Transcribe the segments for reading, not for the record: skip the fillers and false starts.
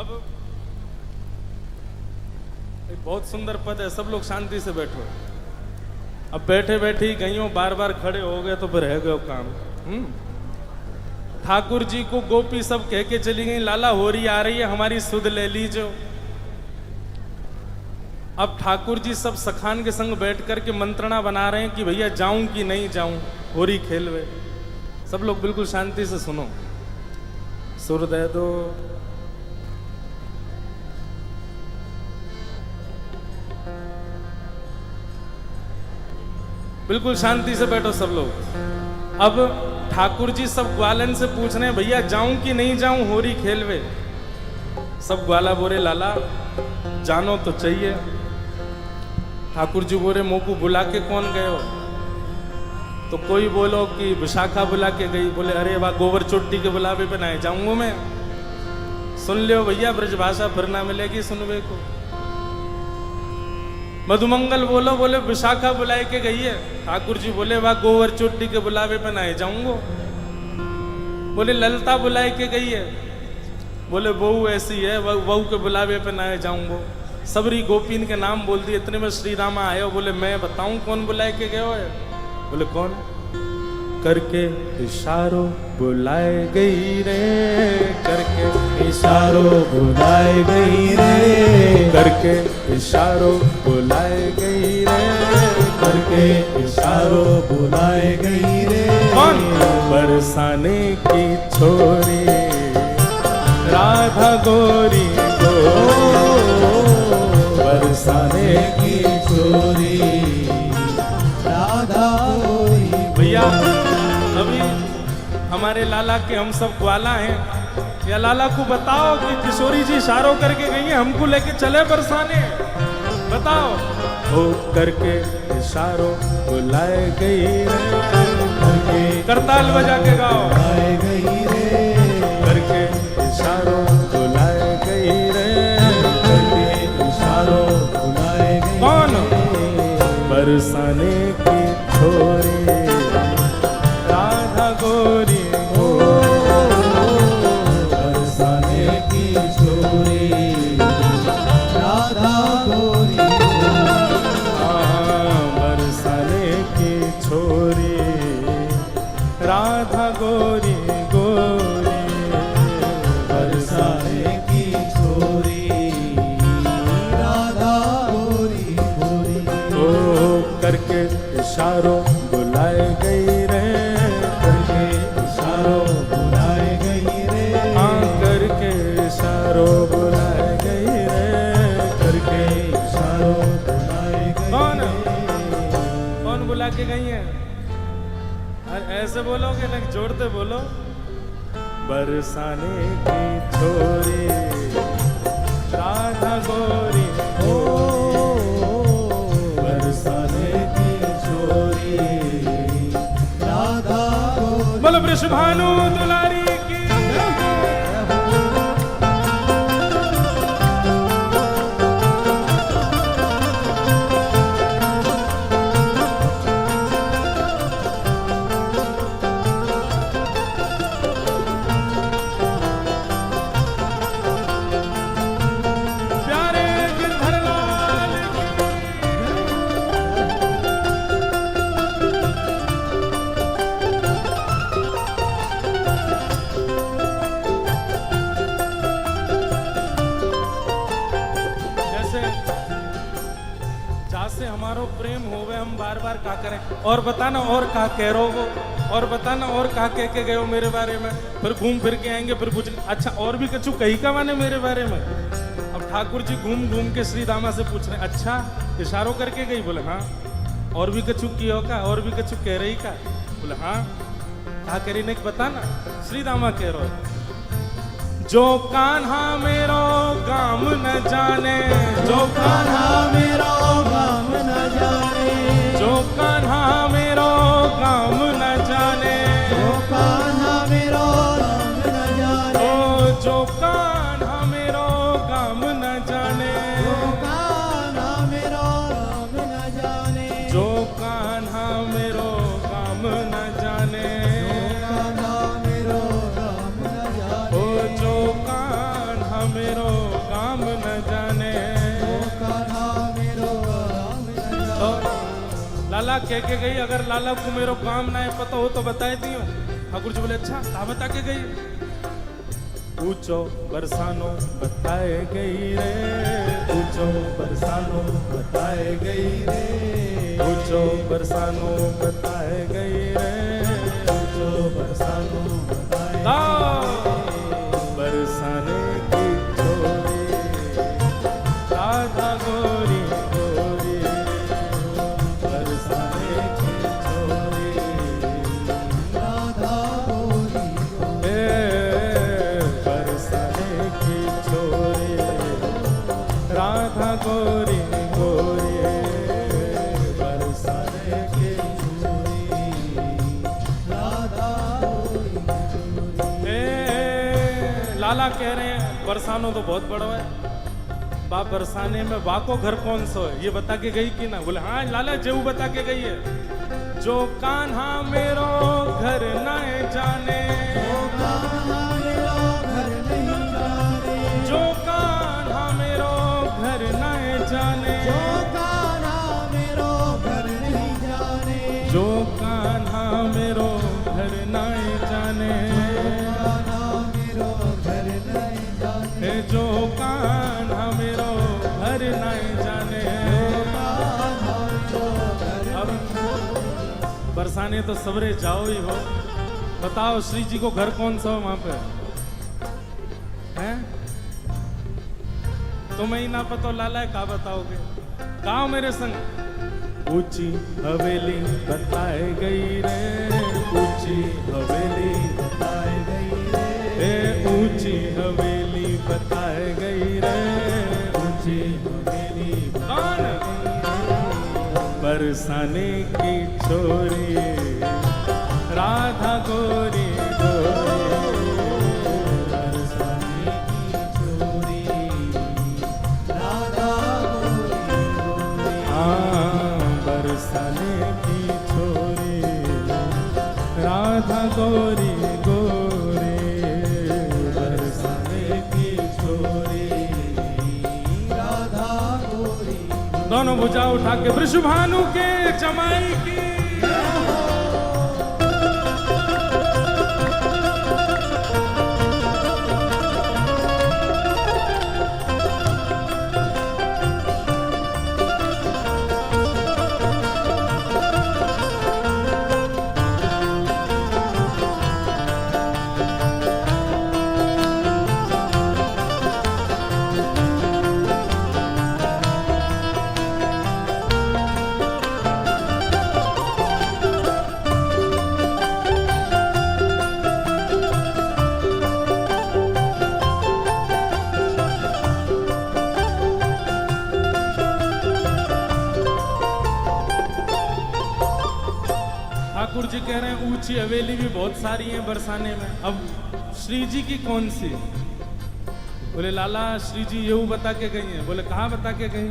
अब एक बहुत सुंदर पद है, सब लोग शांति से बैठो। अब बैठे बैठे ही गईयों बार बार खड़े हो गए तो फिर रह गए काम। ठाकुर जी को गोपी सब कह के चली गई, लाला होरी आ रही है, हमारी सुध ले लीजो। अब ठाकुर जी सब सखान के संग बैठ करके मंत्रणा बना रहे हैं कि भैया जाऊं कि नहीं जाऊं, होरी खेलवे। सब लोग बिल्कुल शांति से सुनो, सुर दे दो। बिल्कुल शांति से बैठो सब लोग। अब ठाकुर जी सब ग्वालन से पूछ रहे हैं, भैया जाऊं कि नहीं जाऊं होरी खेलवे। सब ग्वाला बोले, लाला जानो तो चाहिए। ठाकुर जी बोले, मोकू बुला के कौन गए हो? तो कोई बोलो कि विशाखा बुला के गई। बोले, अरे वाह, गोबर चोटी के बुलावे पे ना जाऊंगा मैं। सुन लियो भैया, ब्रजभाषा फिर ना मिलेगी सुनवे को। मधुमंगल बोलो, बोले विशाखा बुलाए के गई है। ठाकुर जी बोले, वाह, गोबर चोटी के बुलावे पे ना जाऊंगा। बोले, ललता बुलाए के गई है। बोले, बहू ऐसी है, बहू के बुलावे पे ना जाऊंगा। सबरी गोपीन के नाम बोल दिए। इतने में श्री रामा आए। बोले, मैं बताऊं कौन बुलाए के गए है? बोले, कौन? करके इशारों बुलाए गई रे, करके इशारों बुलाए गई रे, करके इशारों बुलाए गई रे, करके इशारों बुलाए गई रे। कौन? बरसाने की छोरी राधा गोरी गो, बरसाने की छोरी राधा गोरी। भैया अभी हमारे लाला के हम सब ग्वाला हैं, या लाला को बताओ कि किशोरी जी इशारों करके गई है, हमको लेके चले बरसाने। बताओ। हो करके इशारों बुलाए गई रे, करके करताल बजा के गाओ। बुलाए गई रे, करके इशारों बुलाए गई रे, करके इशारों बुलाए गई। कौन? बरसाने की छोरी राधा गोरी हो, बरसाने की छोरी राधा गोरी। बरसाने की छोरी राधा गोरी गोरी, बरसाने की छोरी राधा गोरी गोरी। ओ करके इशारों बुलाए गई रे, करके इशारों बुलाए गई रे, करके इशारों बुलाए गई रे, करके इशारों बुलाए गई। कौन? कौन बुला के गई है? अरे ऐसे बोलोगे ना, जोड़ते बोलो। बरसाने की छोरी राधा गोरी ओ बरसाने की छोरी राधा गोरी। बोलो वृषभानु दुलारी की। प्यारे गिरधर लाल की। जैसे जासे हमारो प्रेम होवे, हम बार बार का करें। और बताना और का कह रहो वो, और बताना और का कह के गए हो मेरे बारे में। फिर घूम फिर के आएंगे, फिर पूछ, अच्छा और भी कछु कही का माने मेरे बारे में। अब ठाकुर जी घूम घूम के श्री रामा से पूछ रहे, अच्छा इशारों करके गई? बोले, हाँ। और भी कछु कियो का? और भी कछु कह रही का? बोले, हाँ। कहा कह रही? नहीं बताना। श्री रामा कह रहे, जो कान्हा मेरो गाम न जाने, जो कान्हा मेरो गाम न जाने, जो कान्हा मेरो गाम न जाने, जो कान्हा मेरो गाम न जाने, ओ जो कान्हा मेरो गाम न जाने, जो कान्हा मेरो गाम न जाने, जो कान्हा मेरो गाम न जाने, जो कान्हा मेरो गाम न जाने, ओ जो कान्हा मेरो कह के गई अगर लाला को मेरो काम ना है पता हो तो बताए दियो। ठाकुर जी बोले अच्छा का बता के गई? पूछो बरसानो बताए गई रे, पूछो बरसानो बताए गई रे, पूछो बरसानो बताए गई रे, पूछो बरसानो बताए बरसाने की छोरी राधा गोरी गोरी, बरसाने की छोरी राधा गोरी बरसाने की छोरी राधा गोरी गोरी, बरसाने की छोरी राधा गोरी। लाला कह रहे हैं बरसानो तो बहुत बड़ा है, बा बरसाने में बा को घर कौन सा है ये बता के गई कि ना? बोले हाँ लाला जेऊ बता के गई है। जो कान्हा मेरो घर न जाने, जो कान्हा मेरो घर नहीं जाने, जो कान्हा मेरो घर न जाने, जो कान्हा मेरो घर नहीं जाने, जो कान्हा मेरो घर न जाने, कान्हा मेरो घर नहीं जाने, हे जो कान्हा मेरो घर नहीं जाने। कान्हा जो घर अब बरसाने तो सवरे जाओ ही हो, बताओ श्री जी को घर कौन सा हो वहां पे हैं? तुम्हें ही ना पता लाला का बताओगे? गाओ मेरे संग। ऊंची हवेली बताए गई रे, ऊंची हवेली बताए गई रे, ए ऊंची हवेली बताए गई रे, ऊंची हवेली कौन? बरसाने की छोरी राधा गोरी गोरी, बरसाने की छोरी राधा गोरी गोरी, हाँ बरसाने की छोरी राधा गोरी गोरी, बरसाने की छोरी राधा गोरी। दोनों भुजा उठा के वृषभानु के जमाई की। ठाकुर जी कह रहे हैं ऊंची हवेली भी बहुत सारी है बरसाने में, अब श्री जी की कौन सी? बोले लाला श्री जी ये बता के गई है। बोले कहाँ बता के गई?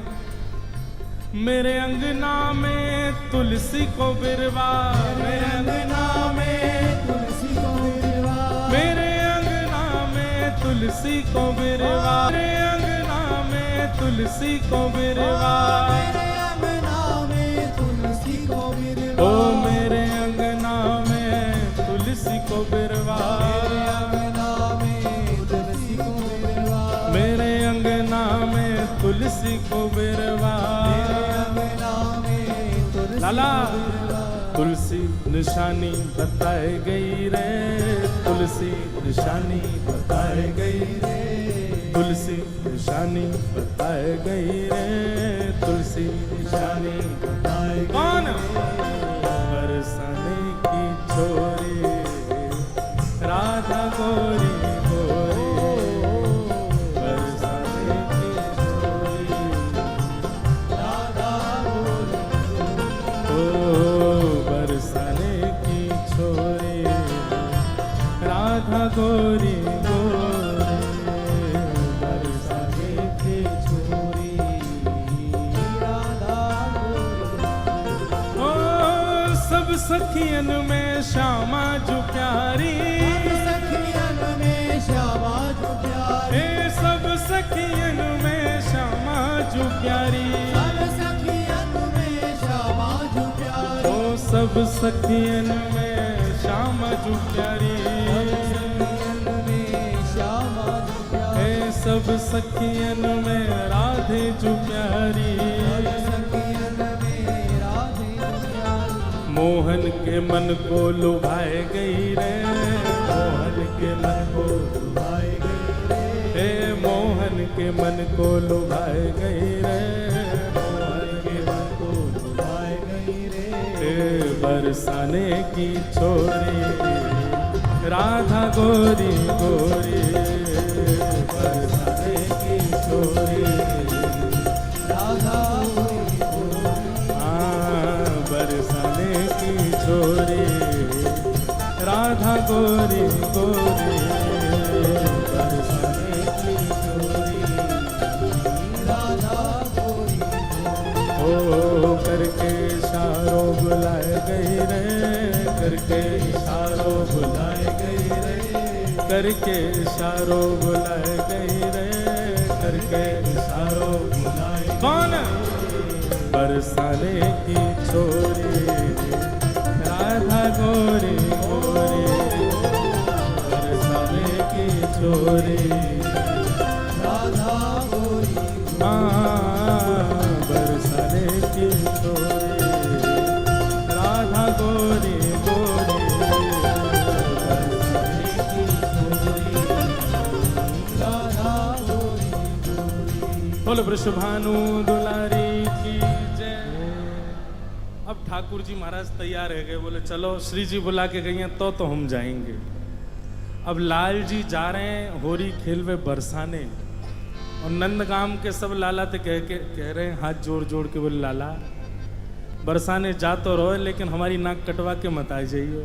मेरे अंगना में तुलसी को बिरवा, मेरे अंगना में तुलसी को बिरवा, मेरे अंगना में तुलसी को बिरवा, मेरे अंगना में तुलसी को बिरवा, मेरे अंगना में तुलसी को बिरवा, ओ मेरे अंगना में तुलसी को बिरवा, मेरे अंगना में तुलसी को बिरवा, मेरे अंगना में तुलसी को बिरवा। लाला तुलसी निशानी बताए गई रे, तुलसी निशानी बताए गई रे, तुलसी निशानी बताए गई रे, तुलसी निशानी बताए गई। कौन? बरसाने की छोरी राधा गोरी गोरी, बरसाने की छोरी राधा गोरी, ओ बरसाने की छोरी राधा गोरी गोरी, बरसाने की छोरी राधा गोरी। ओ सब सखियन में श्यामा जो प्यारी, सखियन में श्यामा जो प्यारी, ए सब सखियन में श्यामा जो प्यारी, सब सखियन में श्यामा जो प्यारी, सब सखियन में श्यामा जू प्यारी, हे सब सखियन में राधे जू प्यारी, मोहन के मन को लुभाए गई रे, मोहन के मन को लुभाए गई रे, हे मोहन के मन को लुभाए गई रे, मोहन के मन को लुभाए गई रे, हे बरसाने की छोरी राधा गोरी गोरी, बरसाने की छोरी राधा गोरी गोरी, हाँ बरसाने की छोरी राधा गोरी गोरी, बरसाने की छोरी राधा गोरी गोरी, ओ करके इशारों बुलाए गई रे, करके इशारों बुलाए गई रे, करके इशारों बुलाए गई रे, करके इशारों बुलाए, कौन बरसाने की छोरी राधा गोरी गोरी, बरसाने की छोरी राधा गोरी, हाँ बरसाने की छोरी राधा गोरी गोरी, बरसाने की छोरी राधा गोरी गोरी। बोलो वृषभानु दुलारी की जय। अब ठाकुर जी महाराज तैयार है गए, बोले चलो श्री जी बुला के गई हैं तो हम जाएंगे। अब लाल जी जा रहे हैं होरी खेलवे बरसाने, और नंदगाम के सब लाला तो कह रहे हैं हाथ जोड़ जोड़ के, बोले लाला बरसाने जा तो रहो लेकिन हमारी नाक कटवा के मत आ जाइयो।